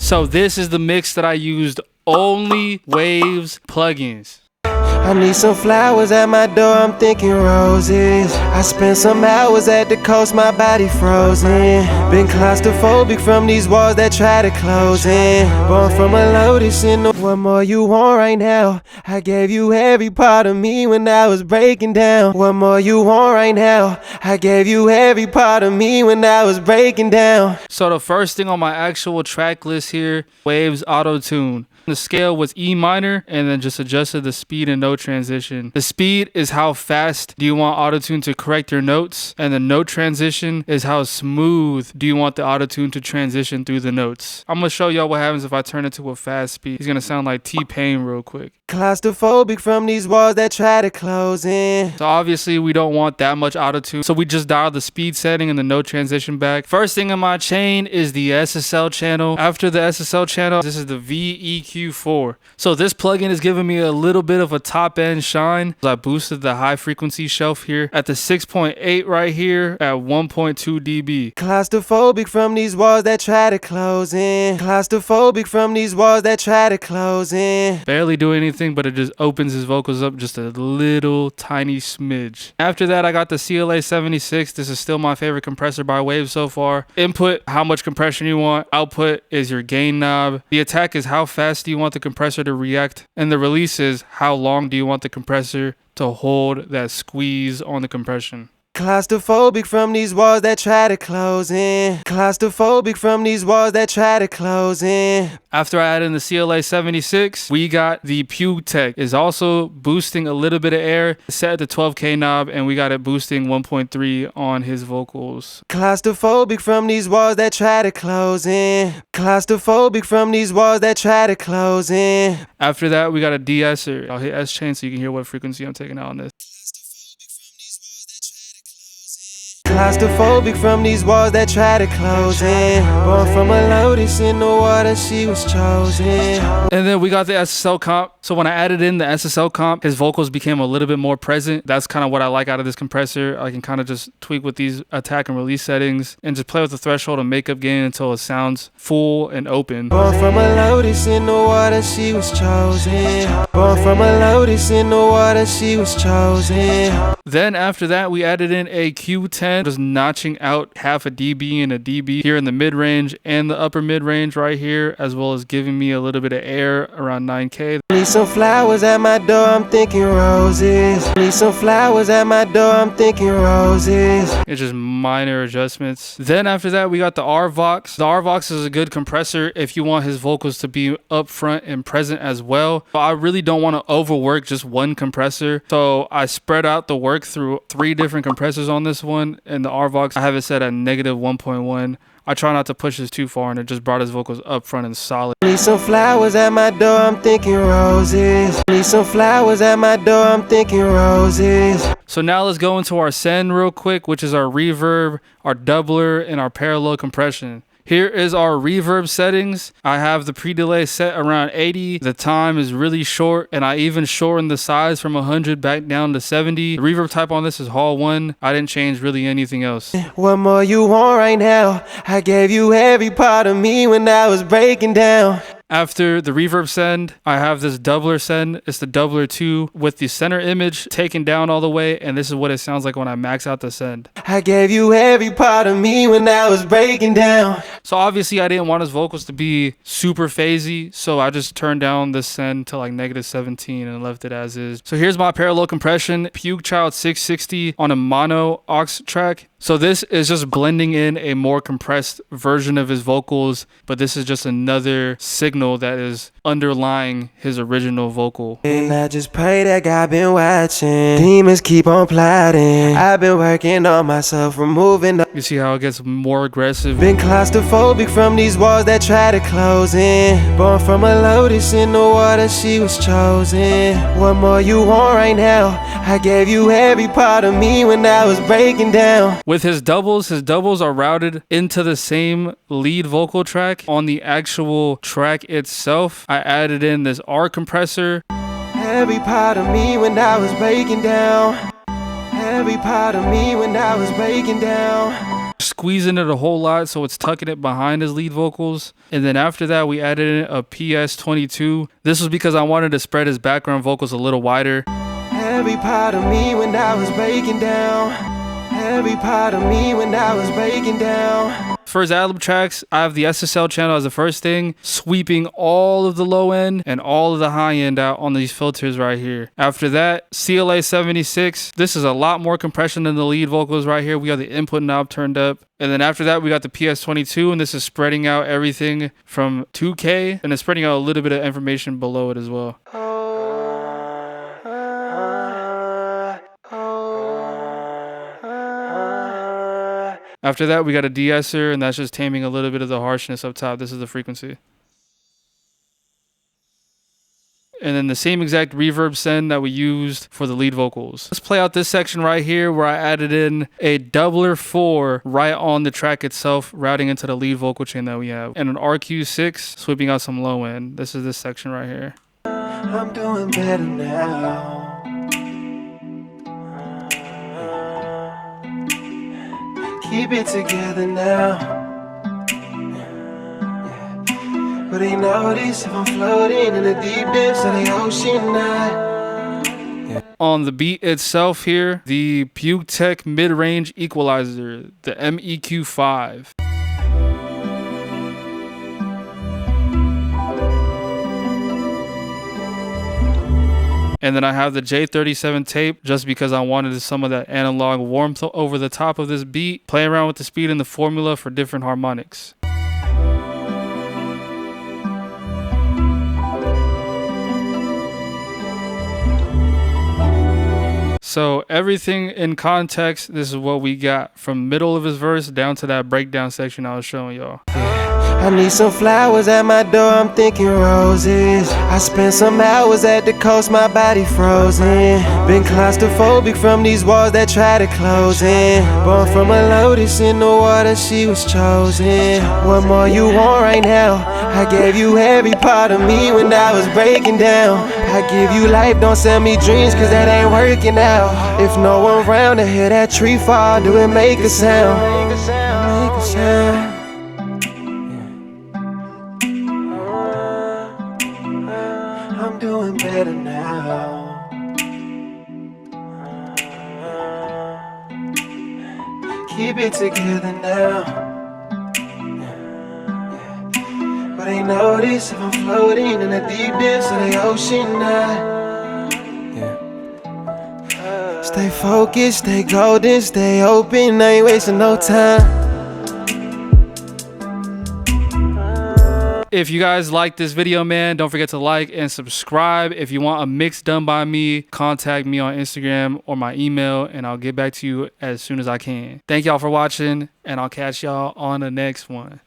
So this is the mix that I used, only Waves plugins. I need some flowers at my door, I'm thinking roses. I spent some hours at the coast, my body frozen. Been claustrophobic from these walls that try to close in. Born from a lotus in the what more you want right now? I gave you every part of me when I was breaking down. What more you want right now? I gave you every part of me when I was breaking down. So the first thing on my actual track list here, Waves Autotune. The scale was E minor and then just adjusted the speed and note transition. The speed is how fast do you want Autotune to correct your notes, and the note transition is how smooth do you want the Autotune to transition through the notes. I'm gonna show y'all what happens if I turn it to a fast speed. He's gonna sound like T-Pain real quick. Claustrophobic from these walls that try to close in. So obviously we don't want that much Autotune, so we just dialed the speed setting and the note transition back. First thing in my chain is the SSL channel. After the SSL channel, this is the VEQ-4. So this plugin is giving me a little bit of a top end shine. I boosted the high frequency shelf here at the 6.8 right here at 1.2 dB. Claustrophobic from these walls that try to close in. Claustrophobic from these walls that try to close in. Barely do anything, but it just opens his vocals up just a little tiny smidge. After that, I got the CLA 76. This is still my favorite compressor by Waves so far. Input, how much compression you want. Output is your gain knob. The attack is how fast do you want the compressor to react. And the release is how long do you want the compressor to hold that squeeze on the compression. Claustrophobic from these walls that try to close in. Claustrophobic from these walls that try to close in. After I add in the CLA 76, we got the PuigTec. Is also boosting a little bit of air, set at the 12K knob, and we got it boosting 1.3 on his vocals. Claustrophobic from these walls that try to close in. Claustrophobic from these walls that try to close in. After that, we got a DeEsser. I'll hit S chain so you can hear what frequency I'm taking out on this. Claustrophobic from these walls that try to close in. Born from a lotus in the water, she was chosen. And then we got the SSL Comp. So when I added in the SSL Comp, his vocals became a little bit more present. That's kind of what I like out of this compressor. I can kind of just tweak with these attack and release settings and just play with the threshold and makeup gain until it sounds full and open. Born from a lotus in the water, she was chosen. Born from a lotus in the water, she was chosen. Then after that, we added in a Q10, just notching out half a dB and a dB here in the mid-range and the upper mid-range right here, as well as giving me a little bit of air around 9K. Need some flowers at my door, I'm thinking roses. Need some flowers at my door, I'm thinking roses. It's just minor adjustments. Then after that, we got the Rvox. The Rvox is a good compressor if you want his vocals to be up front and present as well. But I really don't want to overwork just one compressor, so I spread out the work through 3 different compressors on this one. And the Rvox, I have it set at -1.1. I try not to push this too far, and it just brought his vocals up front and solid. Need some flowers at my door, I'm thinking roses. Need some flowers at my door, I'm thinking roses. So now let's go into our send real quick, which is our reverb, our doubler, and our parallel compression. Here is our reverb settings. I have the pre-delay set around 80. The time is really short, and I even shortened the size from 100 back down to 70. The reverb type on this is Hall 1. I didn't change really anything else. What more you want right now? I gave you every part of me when I was breaking down. After the reverb send, I have this doubler send. It's the doubler 2 with the center image taken down all the way, and this is what it sounds like when I max out the send. I gave you every part of me when I was breaking down. So obviously I didn't want his vocals to be super phasey, so I just turned down the send to like -17 and left it as is. So here's my parallel compression, PuigChild 660 on a mono aux track. So this is just blending in a more compressed version of his vocals, but this is just another signal that is underlying his original vocal. And I just pray that God been watching. Demons keep on plotting. I've been working on myself, removing. You see how it gets more aggressive? Been claustrophobic from these walls that try to close in. Born from a lotus in the water, she was chosen. What more you want right now? I gave you every part of me when I was breaking down. With his doubles are routed into the same lead vocal track. On the actual track itself, I added in this Rcompressor. Every part of me when I was breaking down. Every part of me when I was breaking down. Just squeezing it a whole lot, so it's tucking it behind his lead vocals. And then after that, we added in a PS22. This was because I wanted to spread his background vocals a little wider. Every part of me when I was breaking down. Every part of me when I was breaking down. For his Adlib tracks, I have the SSL channel as the first thing, sweeping all of the low end and all of the high end out on these filters right here. After that, CLA 76. This is a lot more compression than the lead vocals right here. We got the input knob turned up. And then after that, we got the PS22, and this is spreading out everything from 2K, and it's spreading out a little bit of information below it as well. After that, we got a DeEsser, and that's just taming a little bit of the harshness up top. This is the frequency. And then the same exact reverb send that we used for the lead vocals. Let's play out this section right here where I added in a doubler 4 right on the track itself, routing into the lead vocal chain that we have. And an RQ6, sweeping out some low end. This is this section right here. I'm doing better now. Keep it together now. But they notice if I'm floating in the deep depths of the ocean now. On the beat itself here, the PuigTec mid-range equalizer, the MEQ5. And then I have the J37 tape just because I wanted some of that analog warmth over the top of this beat. Play around with the speed and the formula for different harmonics. So everything in context, this is what we got from middle of his verse down to that breakdown section I was showing y'all. I need some flowers at my door, I'm thinking roses. I spent some hours at the coast, my body frozen. Been claustrophobic from these walls that try to close in. Born from a lotus in the water, she was chosen. What more you want right now? I gave you every part of me when I was breaking down. I give you life, don't sell me dreams, cause that ain't working out. If no one around to hear that tree fall, do it make a sound? Make a sound. I'm doing better now. Keep it together now. But they notice if I'm floating in the deep depths of the ocean now. Stay focused, stay golden, stay open, I ain't wasting no time. If you guys like this video, man, don't forget to like and subscribe. If you want a mix done by me, contact me on Instagram or my email, and I'll get back to you as soon as I can. Thank y'all for watching, and I'll catch y'all on the next one.